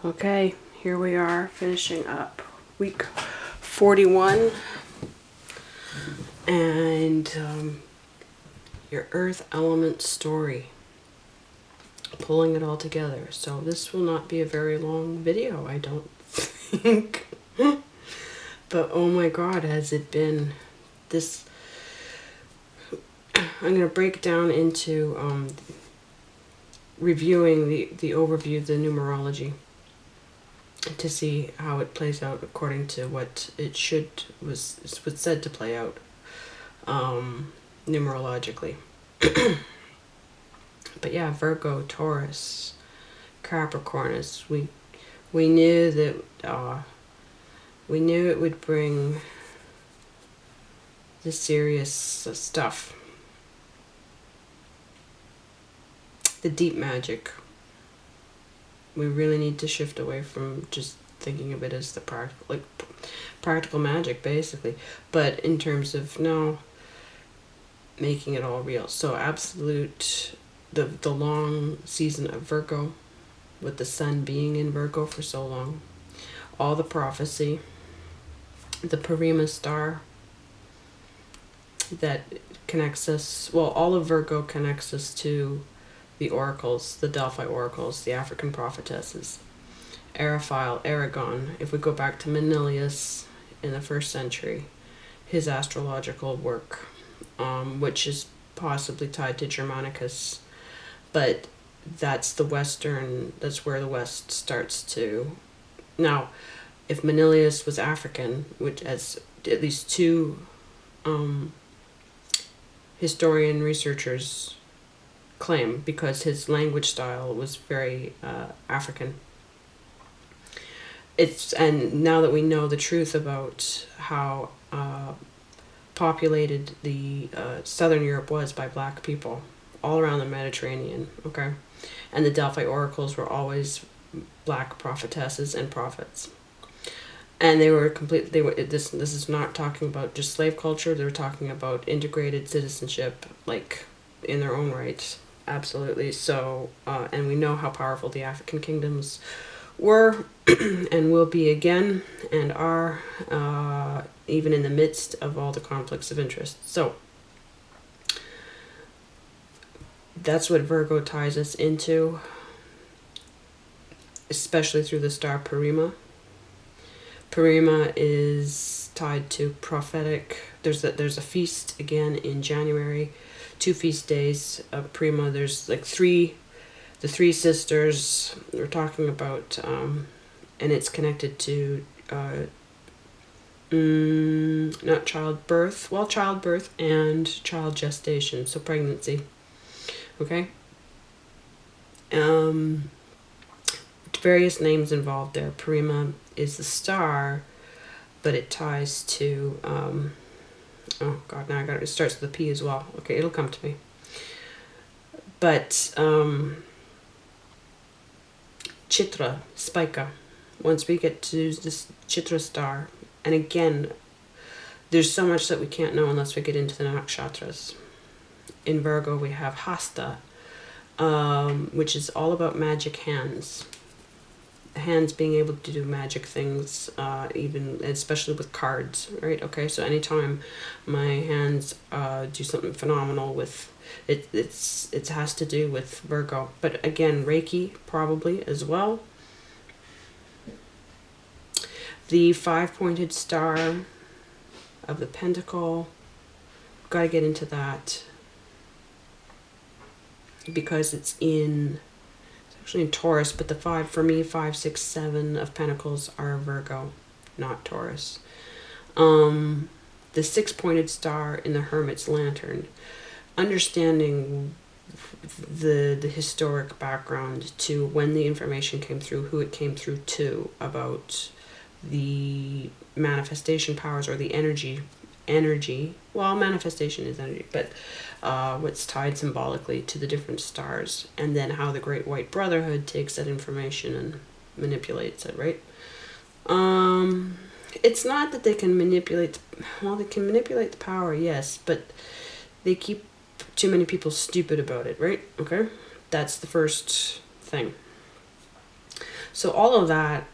Okay, here we are finishing up week 41 and your earth element story, pulling it all together. So this will not be a very long video, I don't think. But oh my god, has it been this. I'm going to break down into reviewing the overview of the numerology to see how it plays out according to what it was said to play out numerologically. But yeah, Virgo, Taurus, Capricornus. We knew that we knew it would bring the serious stuff, the deep magic. We really need to shift away from just thinking of it as the practical magic, basically, but in terms of now making it all real. So absolute, the long season of Virgo, with the sun being in Virgo for so long, all the prophecy, the Parima star that connects us, well, all of Virgo connects us to the oracles, the Delphi oracles, the African prophetesses, Eriphyle, Aragon. If we go back to Manilius in the 1st century, his astrological work, which is possibly tied to Germanicus, but that's where the West starts to. Now, if Manilius was African, which as at least two historian researchers claim, because his language style was very African. And now that we know the truth about how populated the Southern Europe was by black people all around the Mediterranean, okay, and the Delphi oracles were always black prophetesses and prophets, and they were this is not talking about just slave culture. They were talking about integrated citizenship, like in their own right. Absolutely. So, and we know how powerful the African kingdoms were and will be again, and are, even in the midst of all the conflicts of interest. So, that's what Virgo ties us into, especially through the star Parima. Parima is tied to prophetic. There's a feast again in January. 2 feast days of Parima. There's like the three sisters we're talking about, and it's connected to not childbirth, well, childbirth and child gestation, so pregnancy. Okay. Various names involved there. Parima is the star, but it ties to oh god, now it starts with a P as well. Okay, it'll come to me. But Chitra, Spica, once we get to this Chitra star, and again, there's so much that we can't know unless we get into the nakshatras. In Virgo we have Hasta, which is all about magic hands. Hands being able to do magic things, even especially with cards, right? Okay, so anytime my hands do something phenomenal with it, it has to do with Virgo. But again, Reiki probably as well. The 5-pointed star of the Pentacle, got to get into that because it's actually in Taurus, but the 5, 6, 7 of Pentacles are Virgo, not Taurus. The 6-pointed star in the Hermit's Lantern, understanding the historic background to when the information came through, who it came through to, about the manifestation powers or the energy. Well, manifestation is energy, but what's tied symbolically to the different stars, and then how the Great White Brotherhood takes that information and manipulates it, right? It's not that they can manipulate, well, they can manipulate the power, yes, but they keep too many people stupid about it, right? Okay, that's the first thing. So all of that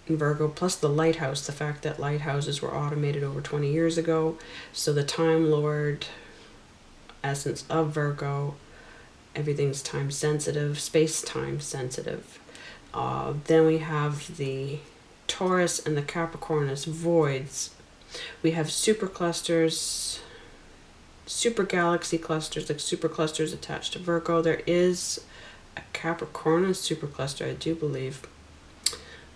in Virgo, plus the lighthouse, the fact that lighthouses were automated over 20 years ago. So the Time Lord essence of Virgo, everything's time sensitive, space-time sensitive. Then we have the Taurus and the Capricornus voids. We have superclusters, super galaxy clusters, like superclusters attached to Virgo. There is a Capricornus supercluster, I do believe.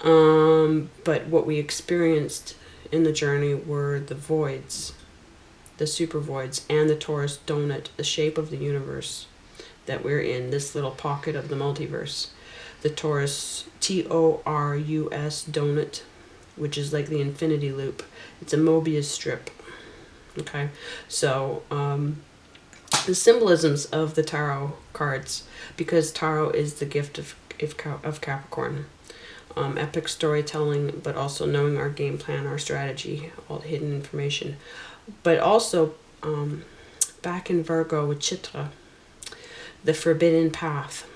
But what we experienced in the journey were the voids, the super voids, and the Taurus donut, the shape of the universe that we're in, this little pocket of the multiverse. The Taurus, T-O-R-U-S donut, which is like the infinity loop. It's a Mobius strip. Okay, so the symbolisms of the tarot cards, because tarot is the gift of Capricorn. Epic storytelling, but also knowing our game plan, our strategy, all the hidden information. But also, back in Virgo with Chitra, the forbidden path.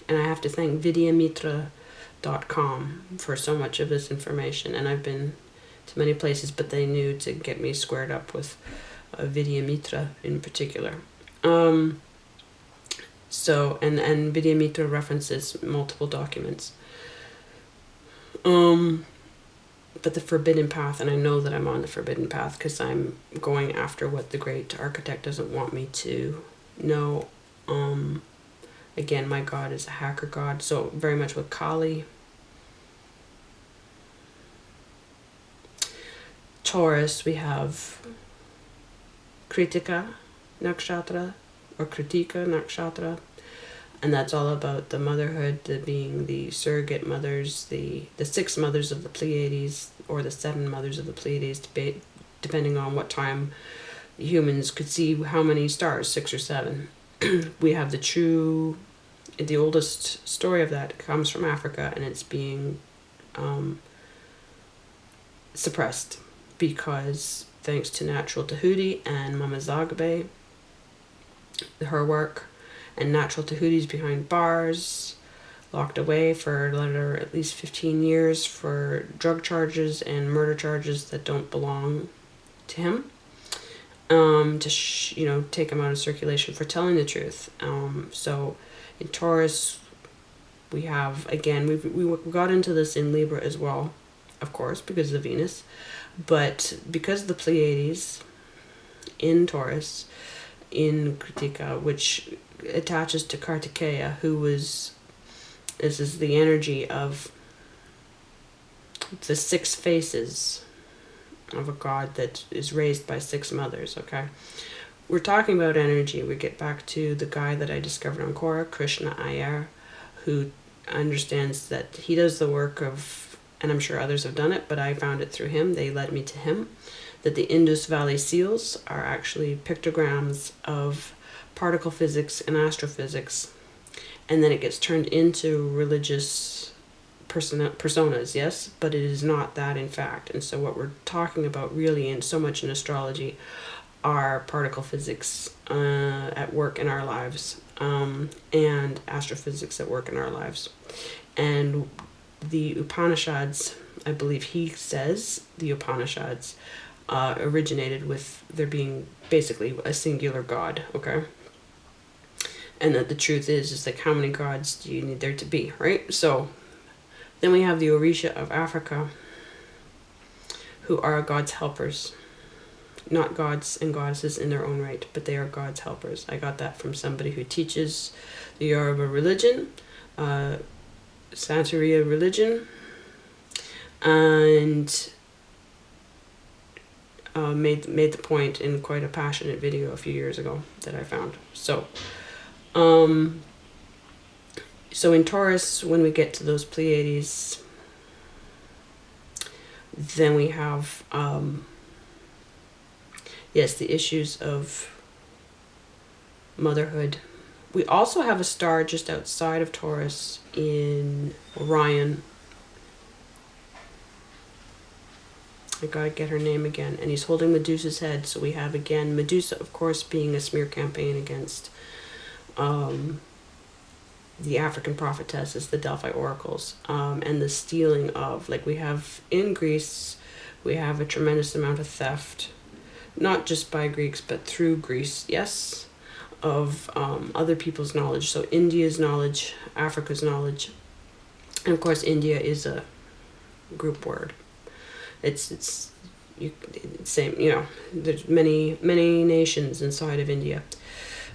And I have to thank vidyamitra.com for so much of this information. And I've been to many places, but they knew to get me squared up with Vidyamitra in particular. So, and Vidyamitra references multiple documents. But the forbidden path, and I know that I'm on the forbidden path because I'm going after what the great architect doesn't want me to know. Again, my god is a hacker god, so very much with Kali. Taurus, we have Kritika Nakshatra, or Kritika Nakshatra, and that's all about the motherhood, the being the surrogate mothers, the 6 mothers of the Pleiades, or the 7 mothers of the Pleiades, depending on what time humans could see how many stars, 6 or 7. We have the oldest story of that comes from Africa, and it's being suppressed because thanks to Natural Tahuti and Mama Zagabe, her work, and Natural Tahuti's behind bars, locked away for at least 15 years for drug charges and murder charges that don't belong to him. To take him out of circulation for telling the truth. So in Taurus, we have, again, we got into this in Libra as well, of course, because of Venus, but because of the Pleiades in Taurus, in Kritika, which attaches to Kartikeya, this is the energy of the 6 faces of a god that is raised by 6 mothers, okay? We're talking about energy. We get back to the guy that I discovered on Quora, Krishna Iyer, who understands that he does the work of, and I'm sure others have done it, but I found it through him. They led me to him, that the Indus Valley seals are actually pictograms of particle physics and astrophysics, and then it gets turned into religious personas, yes, but it is not that in fact. And so what we're talking about really, and so much in astrology, are particle physics at work in our lives, and astrophysics at work in our lives. And the Upanishads, I believe he says the Upanishads originated with there being basically a singular god, okay? And that the truth is like, how many gods do you need there to be, right? So then we have the Orisha of Africa, who are God's helpers. Not gods and goddesses in their own right, but they are God's helpers. I got that from somebody who teaches the Yoruba religion, Santeria religion, and made the point in quite a passionate video a few years ago that I found. So in Taurus, when we get to those Pleiades, then we have, yes, the issues of motherhood. We also have a star just outside of Taurus in Orion. I gotta get her name again. And he's holding Medusa's head. So we have, again, Medusa, of course, being a smear campaign against the African prophetesses, the Delphi oracles, and the stealing of, like, we have in Greece, we have a tremendous amount of theft, not just by Greeks, but through Greece, yes, of other people's knowledge. So India's knowledge, Africa's knowledge, and of course India is a group word. It's same, you know, there's many nations inside of India.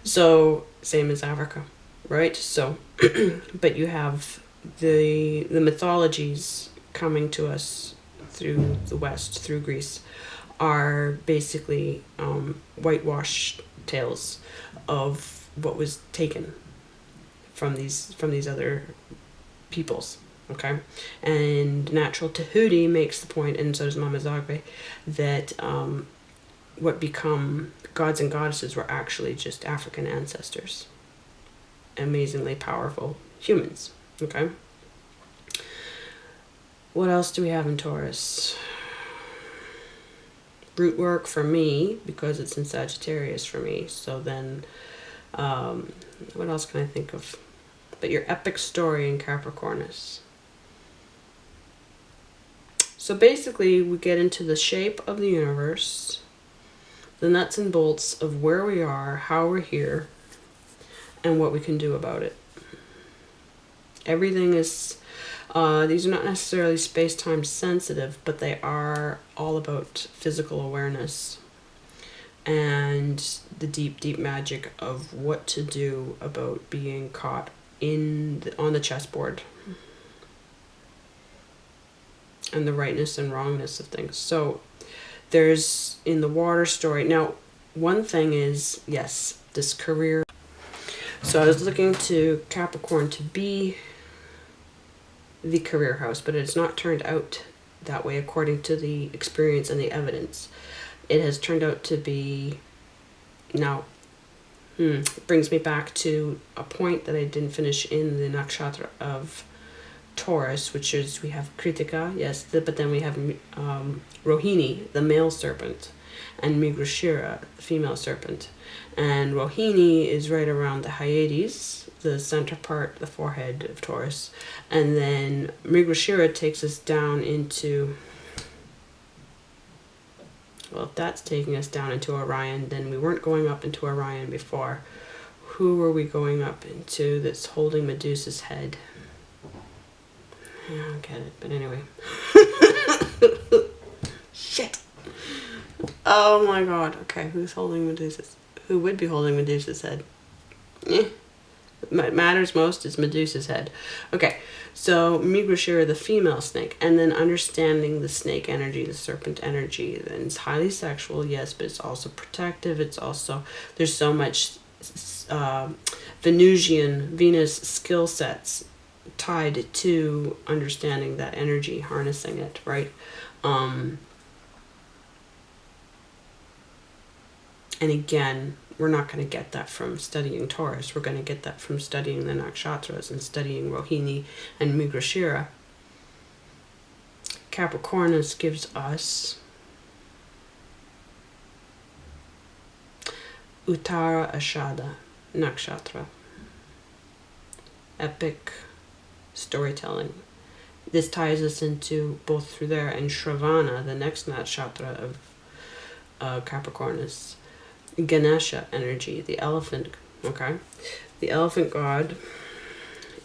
So same as Africa, right? So but you have the mythologies coming to us through the West, through Greece, are basically whitewashed tales of what was taken from these other peoples. Okay, and Natural Tahuti makes the point, and so does Mama Zagbe, that what become gods and goddesses were actually just African ancestors, amazingly powerful humans. Okay, what else do we have in Taurus? Root work for me, because it's in Sagittarius for me. So then, what else can I think of? But your epic story in Capricornus. So basically, we get into the shape of the universe, the nuts and bolts of where we are, how we're here, and what we can do about it. Everything is, these are not necessarily space-time sensitive, but they are all about physical awareness and the deep, deep magic of what to do about being caught on the chessboard, and the rightness and wrongness of things. So there's, in the water story, now one thing is, yes, this career. So I was looking to Capricorn to be the career house, but it's not turned out that way according to the experience and the evidence. It has turned out to be, now, it brings me back to a point that I didn't finish in the nakshatra of Taurus, which is, we have Kritika, yes, but then we have Rohini, the male serpent, and Mrigashira, the female serpent. And Rohini is right around the Hyades, the center part, the forehead of Taurus. And then Mrigashira takes us down into, well, if that's taking us down into Orion, then we weren't going up into Orion before. Who were we going up into that's holding Medusa's head? I don't get it, but anyway. Shit. Oh my god. Okay, who's holding Medusa's? Who would be holding Medusa's head? What matters most is Medusa's head. Okay, so Mrigashira, the female snake, and then understanding the snake energy, the serpent energy. And it's highly sexual, yes, but it's also protective. It's also, there's so much Venus skill sets tied to understanding that energy, harnessing it, right? And again, we're not going to get that from studying Taurus. We're going to get that from studying the nakshatras and studying Rohini and Mrigashira. Capricornus gives us Uttara Ashada Nakshatra. Epic storytelling. This ties us into both through there and Shravana, the next nakshatra of Capricornus. Ganesha energy, the elephant, okay? The elephant god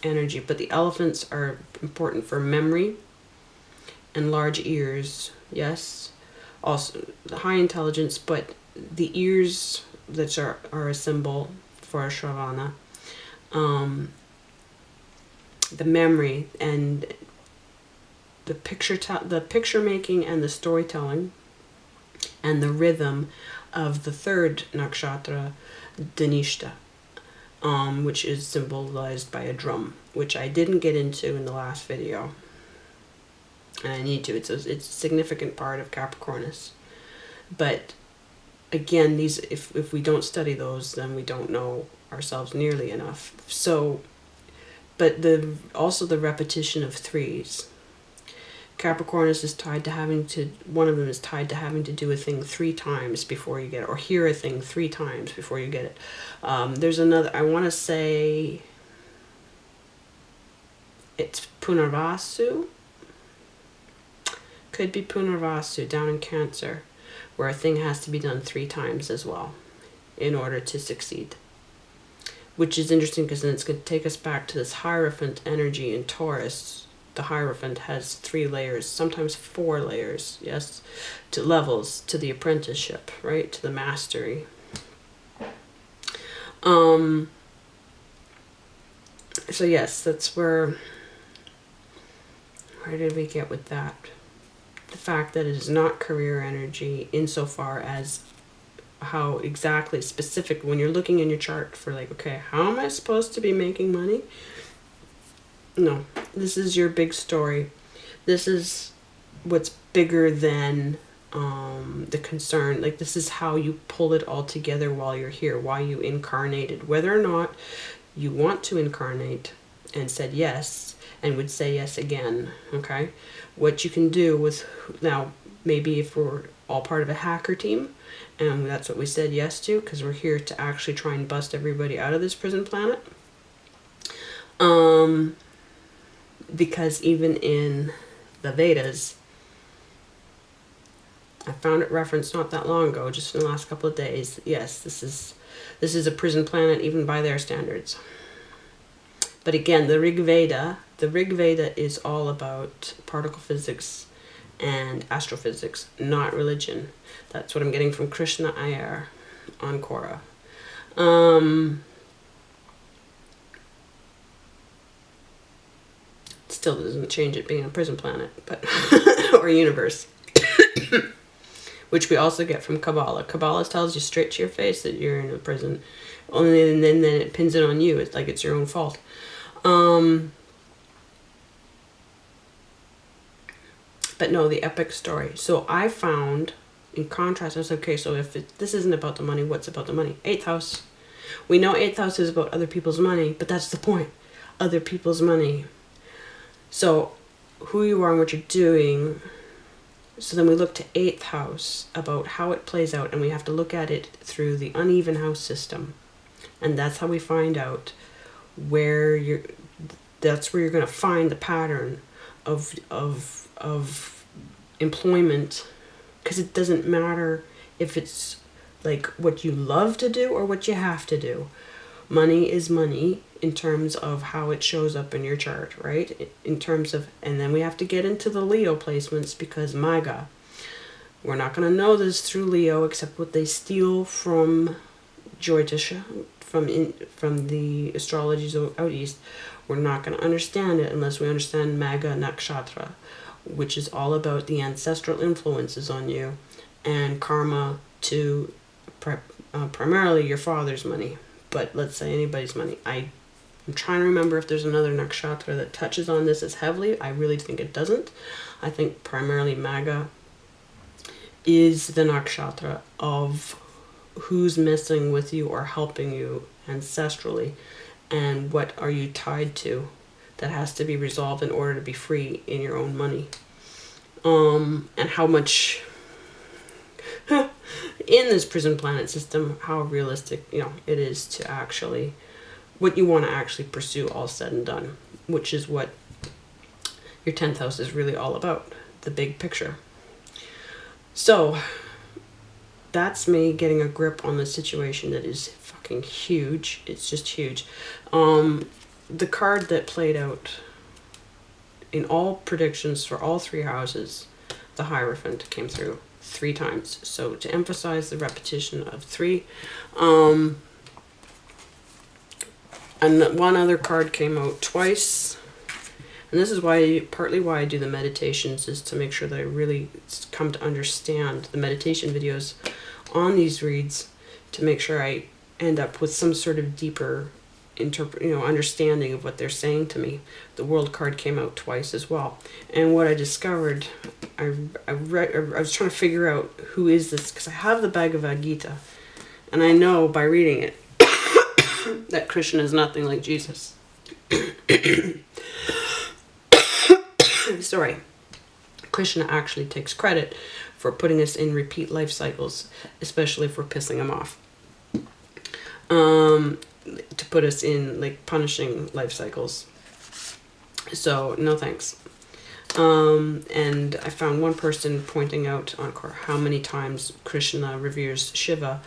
energy, but the elephants are important for memory and large ears, yes? Also, high intelligence, but the ears that are a symbol for Shravana. The memory and the picture making and the storytelling and the rhythm of the third nakshatra, Dhanishta, which is symbolized by a drum, which I didn't get into in the last video. And I need to. It's a significant part of Capricornus. But again, these, if we don't study those, then we don't know ourselves nearly enough. So, but also the repetition of threes. Capricornus is tied to one of them is tied to having to do a thing 3 times before you get it, or hear a thing 3 times before you get it. There's another, I want to say, It's Punarvasu. Could be Punarvasu down in Cancer, where a thing has to be done 3 times as well in order to succeed. Which is interesting because then it's going to take us back to this Hierophant energy in Taurus. The Hierophant has 3 layers, sometimes 4 layers, yes, to levels, to the apprenticeship, right, to the mastery. So yes, that's where did we get with that? The fact that it is not career energy insofar as how exactly specific, when you're looking in your chart for like, okay, how am I supposed to be making money? No, this is your big story. This is what's bigger than the concern. Like, this is how you pull it all together while you're here, why you incarnated. Whether or not you want to incarnate and said yes and would say yes again, okay? What you can do with, now, maybe if we're all part of a hacker team, and that's what we said yes to, because we're here to actually try and bust everybody out of this prison planet. Because even in the Vedas, I found it referenced not that long ago, just in the last couple of days. Yes, this is a prison planet even by their standards. But again, the Rig Veda is all about particle physics and astrophysics, not religion. That's what I'm getting from Krishna Iyer on Quora. Still doesn't change it being a prison planet, but or universe. Which we also get from Kabbalah. Kabbalah tells you straight to your face that you're in a prison. Only and then it pins it on you. It's like it's your own fault. But no, the epic story. So I found, in contrast, I was like, okay, so if this isn't about the money, what's about the money? 8th house. We know 8th house is about other people's money, but that's the point. Other people's money. So who you are and what you're doing. So then we look to 8th house about how it plays out, and we have to look at it through the uneven house system. And that's how we find out where that's where you're going to find the pattern of employment, because it doesn't matter if it's like what you love to do or what you have to do. Money is money in terms of how it shows up in your chart, right? In terms of, and then we have to get into the Leo placements, because my God, we're not going to know this through Leo except what they steal from Jyotisha, from the astrologies out east. We're not going to understand it unless we understand Kritika Nakshatra, which is all about the ancestral influences on you and karma to primarily your father's money, but let's say anybody's money. I'm trying to remember if there's another nakshatra that touches on this as heavily. I really think it doesn't. I think primarily Maga is the nakshatra of who's messing with you or helping you ancestrally, and what are you tied to that has to be resolved in order to be free in your own money. And how much in this prison planet system, how realistic, it is to actually, what you want to actually pursue all said and done, which is what your 10th house is really all about, the big picture. So that's me getting a grip on the situation that is fucking huge. It's just huge. The card that played out in all predictions for all 3 houses, the Hierophant came through 3 times. So to emphasize the repetition of 3, and one other card came out twice. And this is partly why I do the meditations, is to make sure that I really come to understand the meditation videos on these reads, to make sure I end up with some sort of deeper understanding of what they're saying to me. The World card came out twice as well. And what I discovered, I was trying to figure out who is this, because I have the Bhagavad Gita, and I know by reading it that Krishna is nothing like Jesus. Sorry. Krishna actually takes credit for putting us in repeat life cycles, especially if we're pissing him off. To put us in like punishing life cycles. So no thanks. And I found one person pointing out on how many times Krishna reveres Shiva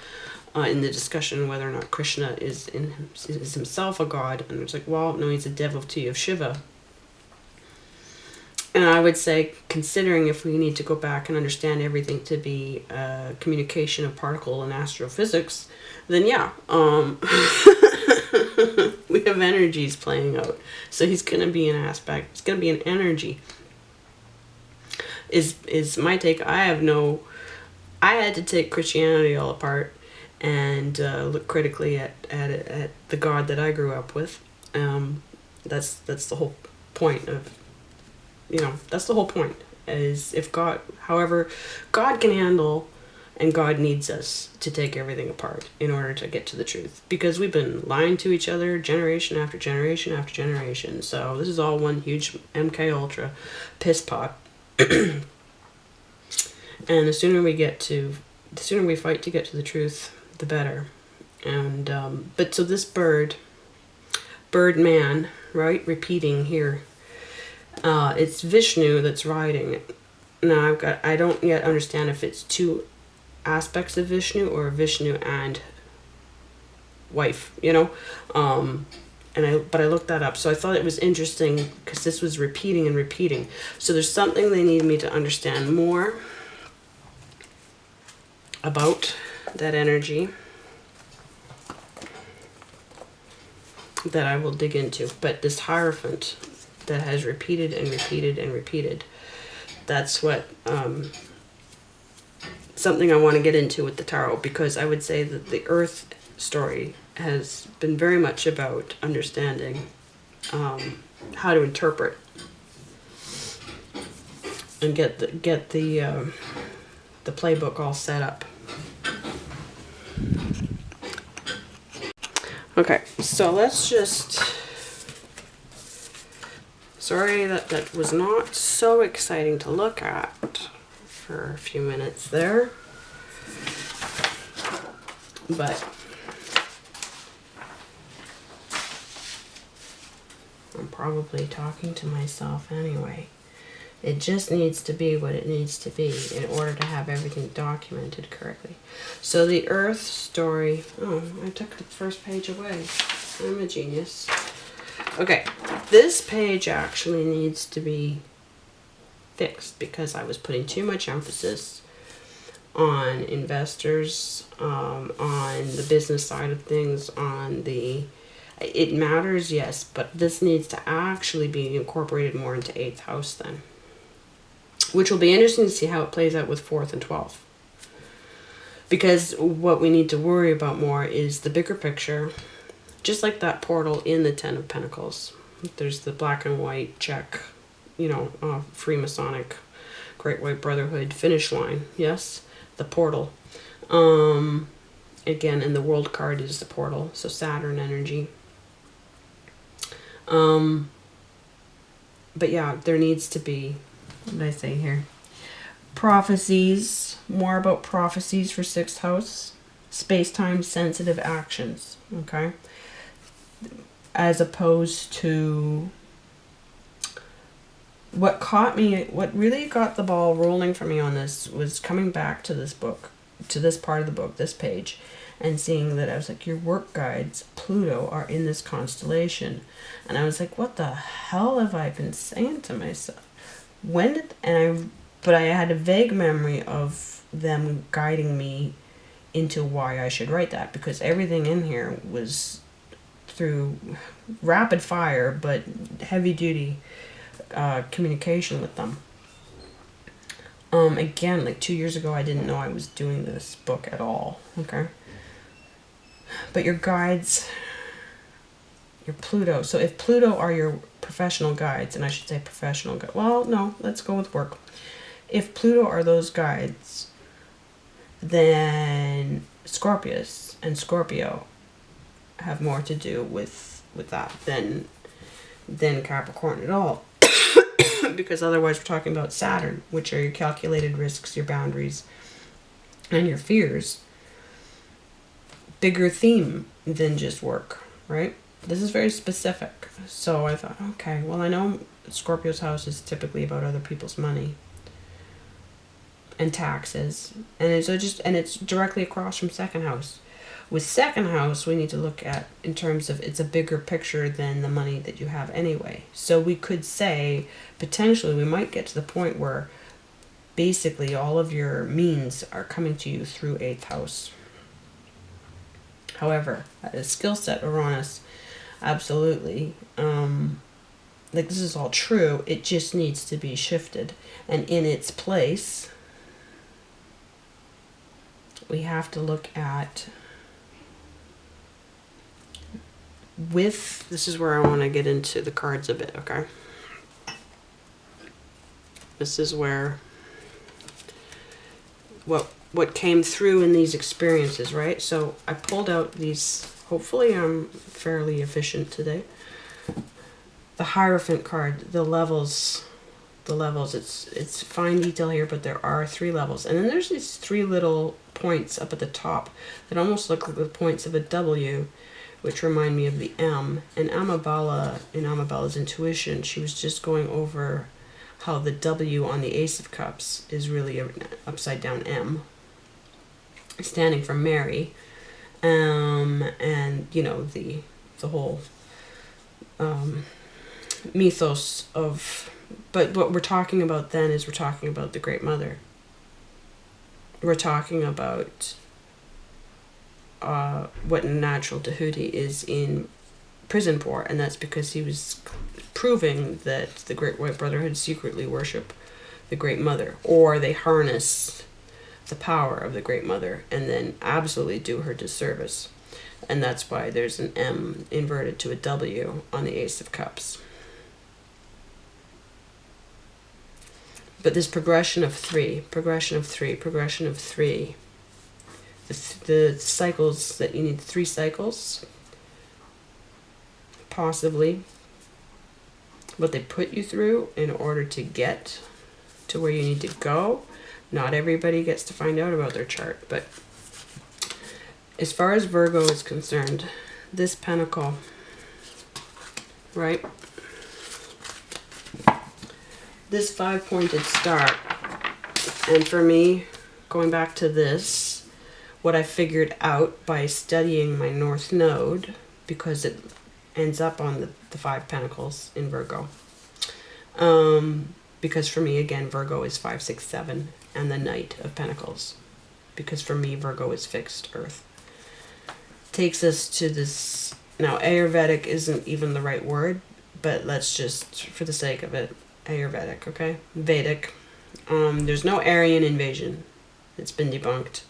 in the discussion whether or not Krishna is himself a god. And it's like, well, no, he's a devotee of Shiva. And I would say, considering if we need to go back and understand everything to be communication of particle and astrophysics, then yeah, we have energies playing out. So he's going to be an aspect. It's going to be an energy. Is my take. I had to take Christianity all apart and look critically at the God that I grew up with. That's the whole point of, that's the whole point, is if God, however, God can handle, and God needs us to take everything apart in order to get to the truth. Because we've been lying to each other generation after generation after generation. So this is all one huge MK Ultra piss pot. And the sooner we fight to get to the truth, the better. And, but so this man, right, repeating here, it's Vishnu that's riding it. Now I don't yet understand if it's two aspects of Vishnu or Vishnu and wife, but I looked that up. So I thought it was interesting because this was repeating and repeating. So there's something they need me to understand more about that energy that I will dig into. But this Hierophant that has repeated and repeated and repeated, that's what something I want to get into with the tarot, because I would say that the Earth story has been very much about understanding how to interpret and get the playbook all set up. Okay, so let's just... Sorry that was not so exciting to look at for a few minutes there. But I'm probably talking to myself anyway. It just needs to be what it needs to be in order to have everything documented correctly. So the Earth story... Oh, I took the first page away. I'm a genius. Okay, this page actually needs to be fixed because I was putting too much emphasis on investors, on the business side of things, on the... It matters, yes, but this needs to actually be incorporated more into 8th house then. Which will be interesting to see how it plays out with 4th and 12th. Because what we need to worry about more is the bigger picture. Just like that portal in the 10 of Pentacles. There's the black and white check, Freemasonic, Great White Brotherhood finish line. Yes, the portal. Again, and the World card is the portal, so Saturn energy. But yeah, there needs to be, what did I say here? Prophecies, more about prophecies for 6th house. Space-time sensitive actions, okay? As opposed to what really got the ball rolling for me on this was coming back to this book, to this part of the book, this page, and seeing that I was like, your work guides, Pluto, are in this constellation. And I was like, what the hell have I been saying to myself? But I had a vague memory of them guiding me into why I should write that, because everything in here was through rapid fire but heavy duty communication with them. Again, like 2 years ago I didn't know I was doing this book at all, okay? But your guides, your Pluto, so if Pluto are your professional guides, and I should say professional guides, well, no, let's go with work. If Pluto are those guides, then Scorpius and Scorpio have more to do with that than Capricorn at all. Because otherwise we're talking about Saturn, which are your calculated risks, your boundaries, and your fears. Bigger theme than just work, right? This is very specific. So I thought, okay, well, I know Scorpio's house is typically about other people's money and taxes, and it's directly across from second house. With second house, we need to look at in terms of it's a bigger picture than the money that you have anyway. So we could say potentially we might get to the point where basically all of your means are coming to you through eighth house. However, a skill set Uranus, absolutely. Like this is all true. It just needs to be shifted, and in its place, we have to look at. This is where I want to get into the cards a bit, okay? This is where what came through in these experiences, right? So I pulled out these, hopefully I'm fairly efficient today. The Hierophant card, the levels, it's fine detail here, but there are 3 levels. And then there's these 3 little points up at the top that almost look like the points of a W, which remind me of the M. And Amabala, in Amabella's intuition, she was just going over how the W on the Ace of Cups is really an upside down M, standing for Mary. And, you know, the whole mythos of... But what we're talking about then is we're talking about the Great Mother. We're talking about what Natural Tahuti is in prison for, and that's because he was proving that the Great White Brotherhood secretly worship the Great Mother, or they harness the power of the Great Mother and then absolutely do her disservice. And that's why there's an M inverted to a W on the Ace of Cups. But this progression of 3, the cycles that you need, 3 cycles, possibly, what they put you through in order to get to where you need to go. Not everybody gets to find out about their chart, but as far as Virgo is concerned, this pentacle, right? This 5-pointed star, and for me, going back to this, what I figured out by studying my North Node, because it ends up on the 5 Pentacles in Virgo. Because for me, again, Virgo is 5, 6, 7, and the Knight of Pentacles. Because for me, Virgo is fixed Earth. Takes us to this, now Ayurvedic isn't even the right word, but let's just, for the sake of it, Ayurvedic, okay? Vedic. There's no Aryan invasion. It's been debunked.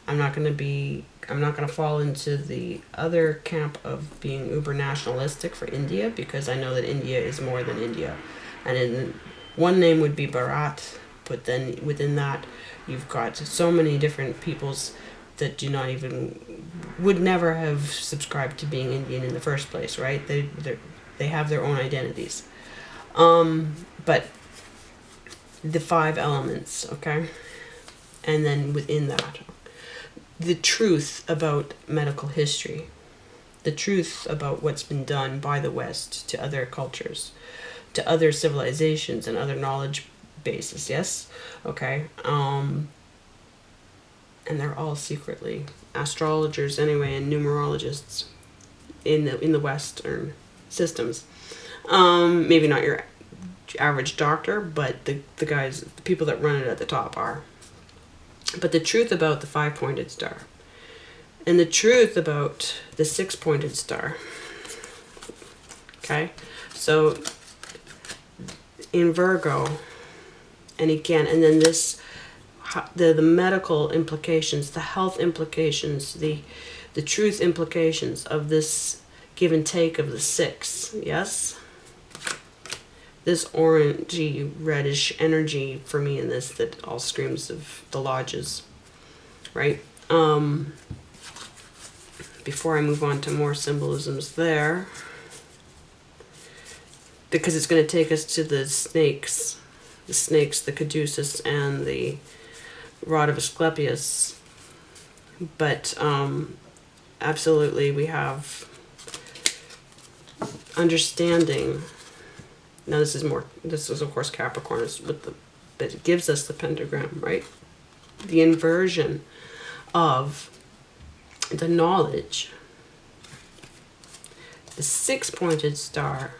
I'm not going to fall into the other camp of being uber nationalistic for India, because I know that India is more than India. And one name would be Bharat, but then within that, you've got so many different peoples that do not even, would never have subscribed to being Indian in the first place, right? They have their own identities. But the 5 elements, okay? And then within that, the truth about medical history, the truth about what's been done by the West to other cultures, to other civilizations and other knowledge bases, yes? Okay. And they're all secretly astrologers anyway, and numerologists in the Western systems. Maybe not your average doctor, but the guys, the people that run it at the top are. But the truth about the 5-pointed star, and the truth about the 6-pointed star, okay? So in Virgo, and again, and then this, the medical implications, the health implications, the truth implications of this give and take of the 6, yes? This orangey reddish energy for me in this that all screams of the lodges, right? Before I move on to more symbolisms there, because it's going to take us to the snakes, the caduceus and the rod of Asclepius. But absolutely we have understanding. Now this is of course Capricornus but it gives us the pentagram, right? The inversion of the knowledge. The 6-pointed star.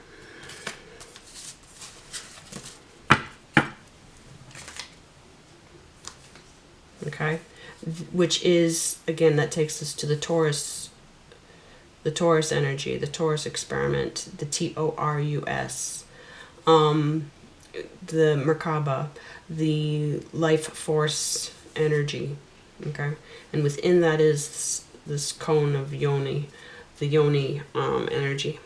Okay, which is, again, that takes us to the Taurus energy, the Taurus experiment, the Taurus, the Merkaba, the life force energy. Okay, and within that is this cone of yoni, the yoni energy,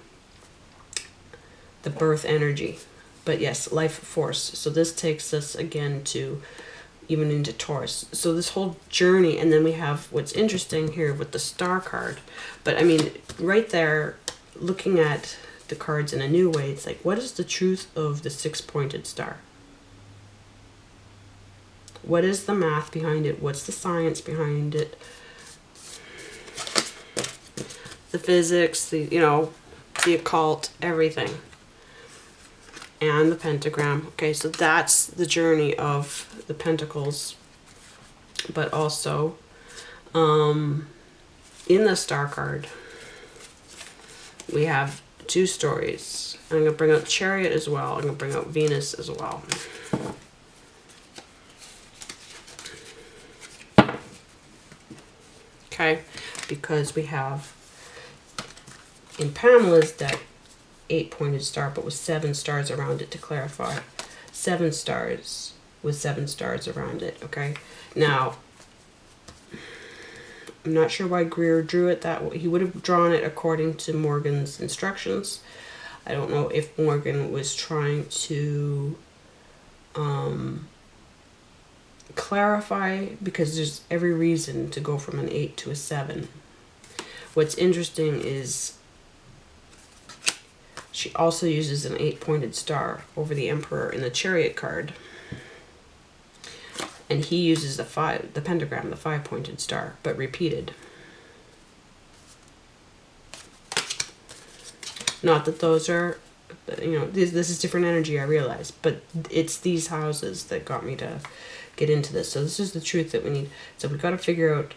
the birth energy. But yes, life force. So this takes us again to even into Taurus. So this whole journey, and then we have what's interesting here with the star card. But I mean, right there, looking at the cards in a new way, it's like, what is the truth of the 6-pointed star? What is the math behind it? What's the science behind it? The physics, the occult, everything. And the pentagram. Okay, so that's the journey of the pentacles. But also, in the star card, we have 2 stories. I'm going to bring out Chariot as well. I'm going to bring out Venus as well. Okay, because we have in Pamela's deck 8-pointed star, but with 7 stars around it, to clarify. 7 stars with 7 stars around it, okay? Now, I'm not sure why Greer drew it that way. He would have drawn it according to Morgan's instructions. I don't know if Morgan was trying to clarify, because there's every reason to go from an 8 to a 7. What's interesting is she also uses an 8-pointed star over the Emperor in the Chariot card. And he uses the pentagram, the 5-pointed star, but repeated. Not that those are, this is different energy, I realize, but it's these houses that got me to get into this. So this is the truth that we need. So we got to figure out,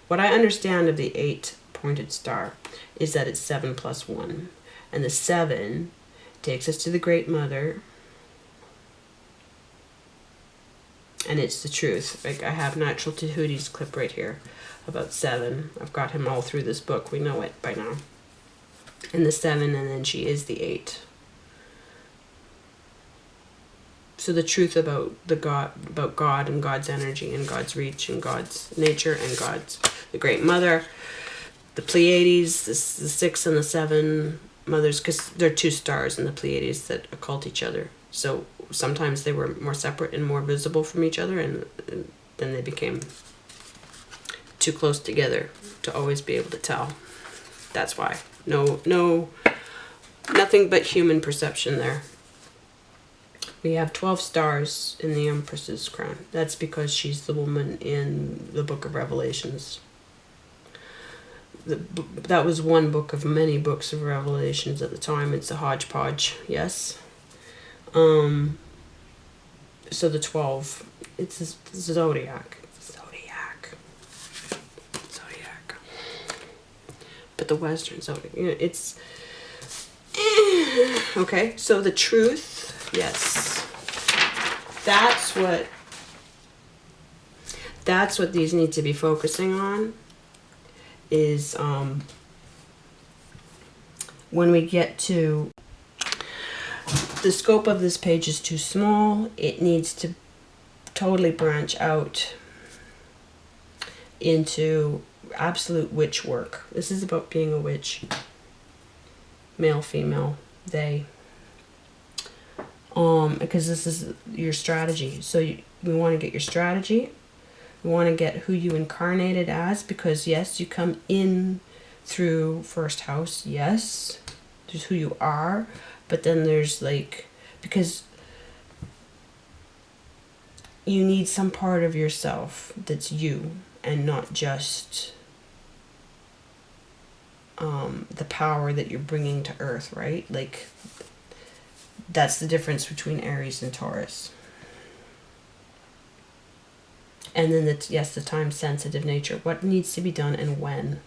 what I understand of the 8-pointed star is that it's 7 plus 1. And the 7 takes us to the Great Mother. And it's the truth. Like, I have Natural Tahuti's clip right here about 7. I've got him all through this book. We know it by now. And the 7, and then she is the 8. So the truth about God and God's energy and God's reach and God's nature and the Great Mother, the Pleiades, the 6 and the 7 mothers, because they're 2 stars in the Pleiades that occult each other. So sometimes they were more separate and more visible from each other, and then they became too close together to always be able to tell. That's why. Nothing but human perception there. We have 12 stars in the Empress's crown. That's because she's the woman in the Book of Revelations. That was one book of many books of Revelations at the time. It's a hodgepodge, yes. So the 12, it's a zodiac. Zodiac. But the Western zodiac, it's... Okay, so the truth, yes. That's what these need to be focusing on. Is when we get to the scope of this page is too small. It needs to totally branch out into absolute witch work. This is about being a witch. Male, female, they. Because this is your strategy. So we want to get your strategy. We want to get who you incarnated as, because yes, you come in through first house. Yes, there's who you are, but then there's because you need some part of yourself that's you and not just the power that you're bringing to earth, right? Like, that's the difference between Aries and Taurus. And then the time sensitive nature, what needs to be done and when.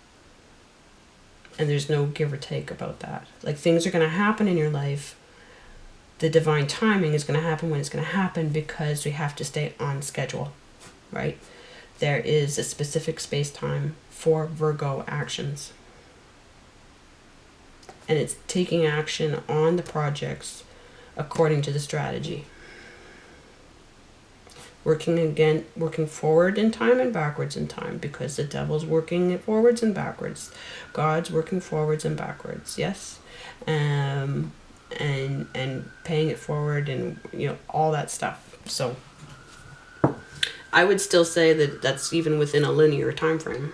And there's no give or take about that. Like, things are going to happen in your life. The divine timing is going to happen when it's going to happen, because we have to stay on schedule, right? There is a specific space-time for Virgo actions. And it's taking action on the projects according to the strategy. Working forward in time and backwards in time, because the devil's working forwards and backwards. God's working forwards and backwards, yes? And paying it forward, and, you know, all that stuff. So I would still say that that's even within a linear time frame.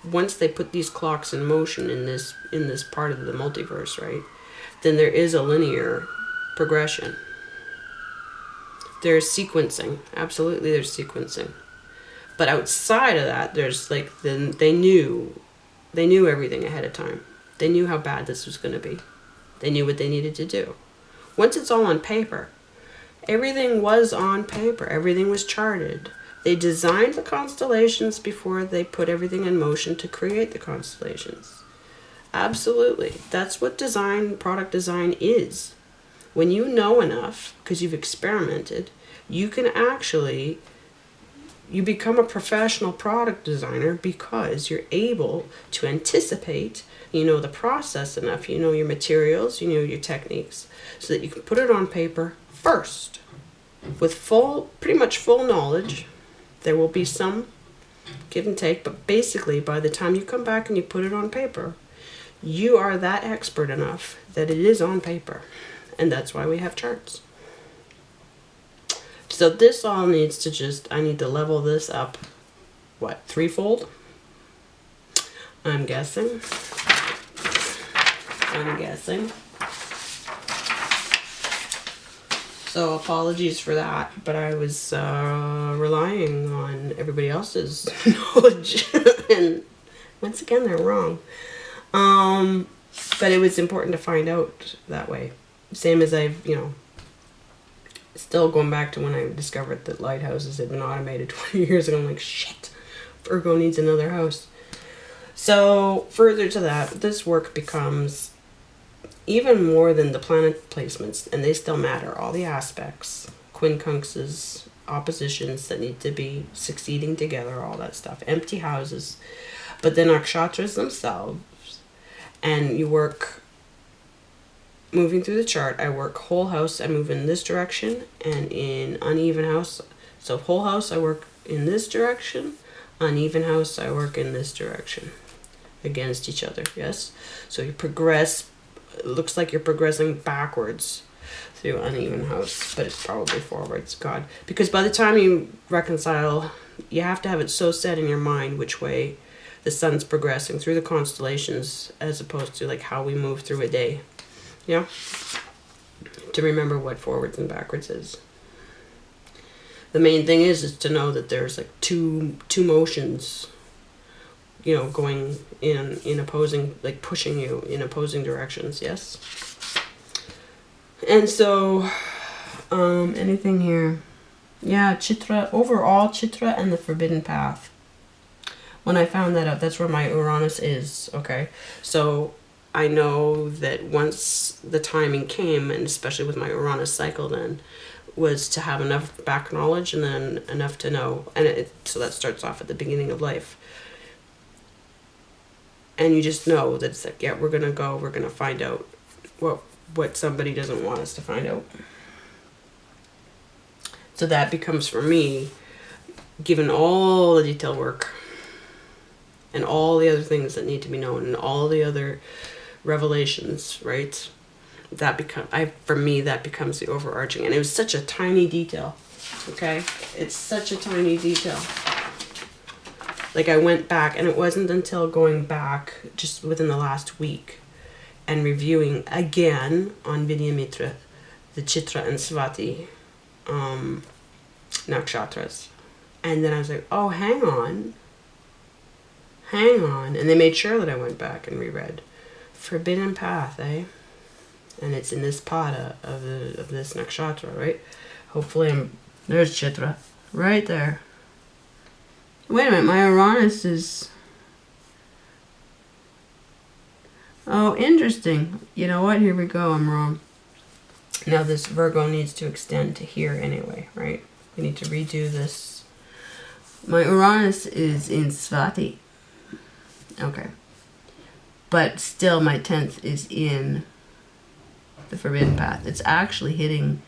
Once they put these clocks in motion in this part of the multiverse, right, then there is a linear progression. There's sequencing. Absolutely, there's sequencing. But outside of that, there's like, then they knew everything ahead of time. They knew how bad this was going to be. They knew what they needed to do. Once it's all on paper, everything was on paper. Everything was charted. They designed the constellations before they put everything in motion to create the constellations. Absolutely. That's what product design is. When you know enough, because you've experimented, you can actually, you become a professional product designer because you're able to anticipate, you know the process enough, you know your materials, you know your techniques, so that you can put it on paper first with pretty much full knowledge. There will be some give and take, but basically by the time you come back and you put it on paper, you are that expert enough that it is on paper. And that's why we have charts. So this all needs to I need to level this up, what, threefold? I'm guessing. So apologies for that, but I was relying on everybody else's knowledge. And once again, they're wrong. But it was important to find out that way. Same as I've, still going back to when I discovered that lighthouses had been automated 20 years ago. I'm like, shit, Virgo needs another house. So further to that, this work becomes even more than the planet placements, and they still matter. All the aspects, quincunxes, oppositions that need to be succeeding together, all that stuff. Empty houses. But the nakshatras themselves, and you work moving through the chart. I work whole house, I move in this direction, and in uneven house, so whole house I work in this direction, uneven house I work in this direction, against each other, yes? So you progress, it looks like you're progressing backwards through uneven house, but it's probably forwards, God. Because by the time you reconcile, you have to have it so set in your mind which way the sun's progressing through the constellations, as opposed to like how we move through a day. Yeah, to remember what forwards and backwards is. The main thing is to know that there's like two motions, going in opposing, like pushing you in opposing directions. Yes. And so, anything here? Yeah, Chitra, overall Chitra and the Forbidden Path. When I found that out, that's where my Uranus is. Okay, so I know that once the timing came, and especially with my Uranus cycle then, was to have enough back knowledge and then enough to know. And so that starts off at the beginning of life. And you just know that it's like, yeah, we're going to find out what somebody doesn't want us to find out. So that becomes, for me, given all the detail work and all the other things that need to be known and all the other revelations, right? For me, that becomes the overarching. And it was such a tiny detail, okay? It's such a tiny detail. Like, I went back, and it wasn't until going back just within the last week and reviewing again on Vidya Mitra, the Chitra and Swati nakshatras. And then I was like, oh, hang on. Hang on. And they made sure that I went back and reread. Forbidden Path, eh? And it's in this pada of this nakshatra, right? Hopefully there's Chitra. Right there. Wait a minute, my Uranus is... Oh, interesting. You know what? Here we go. I'm wrong. Now this Virgo needs to extend to here anyway, right? We need to redo this. My Uranus is in Svati. Okay. But still my 10th is in the Forbidden Path. It's actually hitting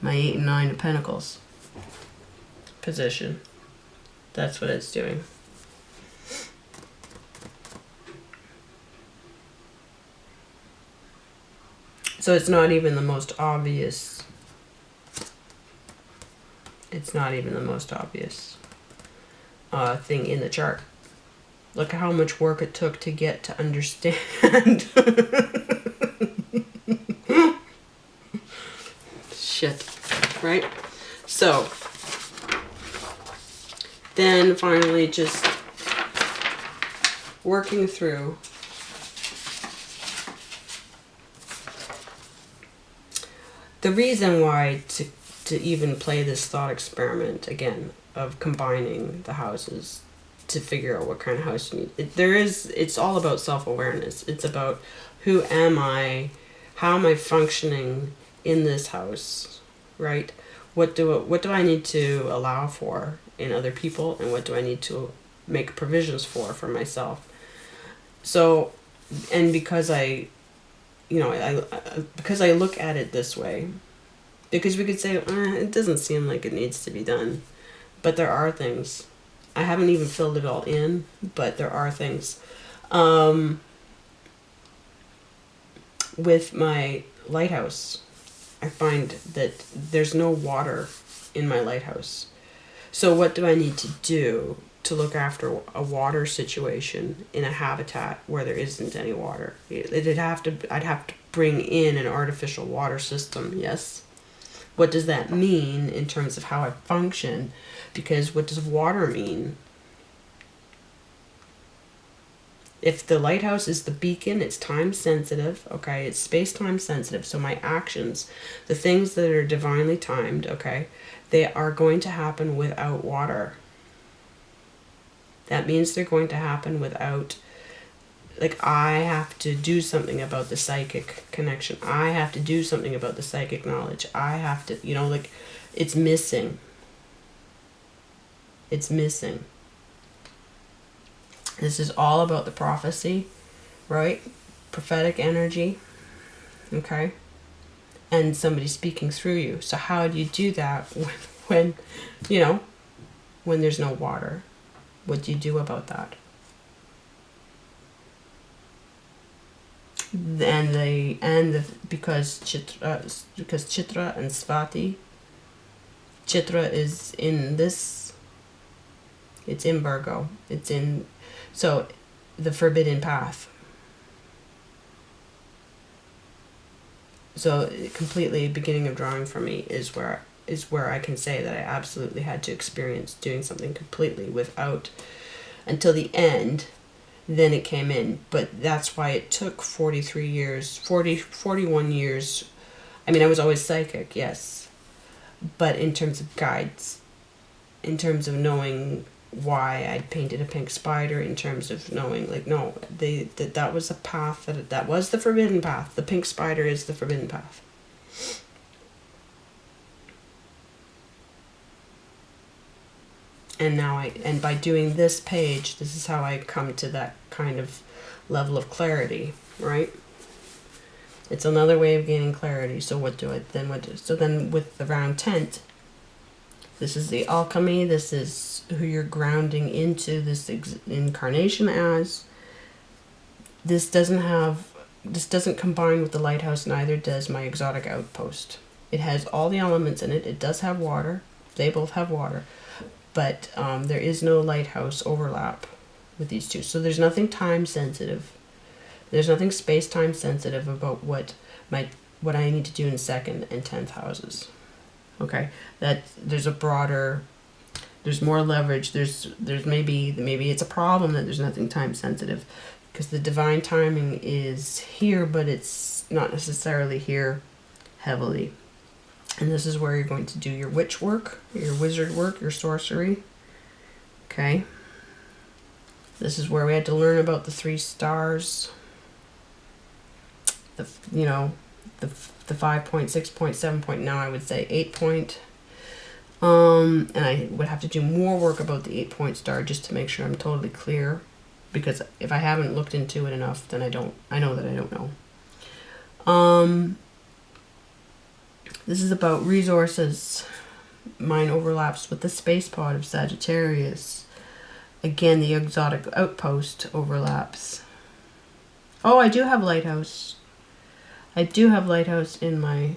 my 8 and 9 of Pentacles position. That's what it's doing. So it's not even the most obvious. It's not even the most obvious thing in the chart. Look at how much work it took to get to understand. Shit. Right? So, then finally just working through the reason why to even play this thought experiment again of combining the houses to figure out what kind of house you need. It's all about self-awareness. It's about who am I, how am I functioning in this house, right? What do I need to allow for in other people, and what do I need to make provisions for myself? So, and because I look at it this way, because we could say, it doesn't seem like it needs to be done, but there are things. I haven't even filled it all in, but there are things. With my lighthouse, I find that there's no water in my lighthouse. So what do I need to do to look after a water situation in a habitat where there isn't any water? I'd have to bring in an artificial water system, yes. What does that mean in terms of how I function? Because what does water mean? If the lighthouse is the beacon, it's time sensitive, okay? It's space-time sensitive. So my actions, the things that are divinely timed, okay, they are going to happen without water. That means they're going to happen without, like, I have to do something about the psychic connection. I have to do something about the psychic knowledge. I have to, like, it's missing. It's missing. This is all about the prophecy, right? Prophetic energy, okay? And somebody speaking through you. So how do you do that when there's no water? What do you do about that? Because Chitra and Svati, Chitra is in this, it's in Virgo, so the Forbidden Path. So completely beginning of drawing for me is where I can say that I absolutely had to experience doing something completely without until the end. Then it came in, but that's why it took 41 years. I mean, I was always psychic, yes, but in terms of guides, in terms of knowing why I'd painted a pink spider, in terms of knowing, like, no, that was a path, that was the forbidden path. The pink spider is the forbidden path. And now and by doing this page, this is how I come to that kind of level of clarity, right? It's another way of gaining clarity. So so then with the round tent, this is the alchemy. This is who you're grounding into this incarnation as. This doesn't combine with the lighthouse, neither does my exotic outpost. It has all the elements in it. It does have water. They both have water. But there is no lighthouse overlap with these two. So there's nothing time sensitive. There's nothing space-time sensitive about what I need to do in 2nd and 10th houses. Okay, that there's a broader There's more leverage. There's maybe it's a problem that there's nothing time sensitive, because the divine timing is here, but it's not necessarily here heavily. And this is where you're going to do your witch work, your wizard work, your sorcery. Okay. This is where we had to learn about the 3 stars. The 5 point, 6 point, 7 point, now I would say 8 point. And I would have to do more work about the 8 point star just to make sure I'm totally clear, because if I haven't looked into it enough, then I know that I don't know. This is about resources. Mine overlaps with the space pod of Sagittarius. Again, the exotic outpost overlaps. Oh, I do have lighthouse. I do have lighthouse in my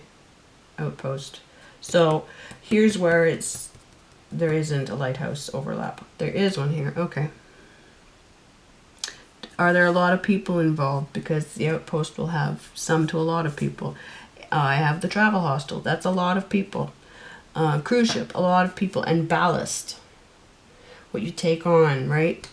outpost. So here's where there isn't a lighthouse overlap. There is one here. Okay. Are there a lot of people involved? Because the outpost will have some to a lot of people. I have the travel hostel. That's a lot of people. Cruise ship, a lot of people. And ballast. What you take on, right?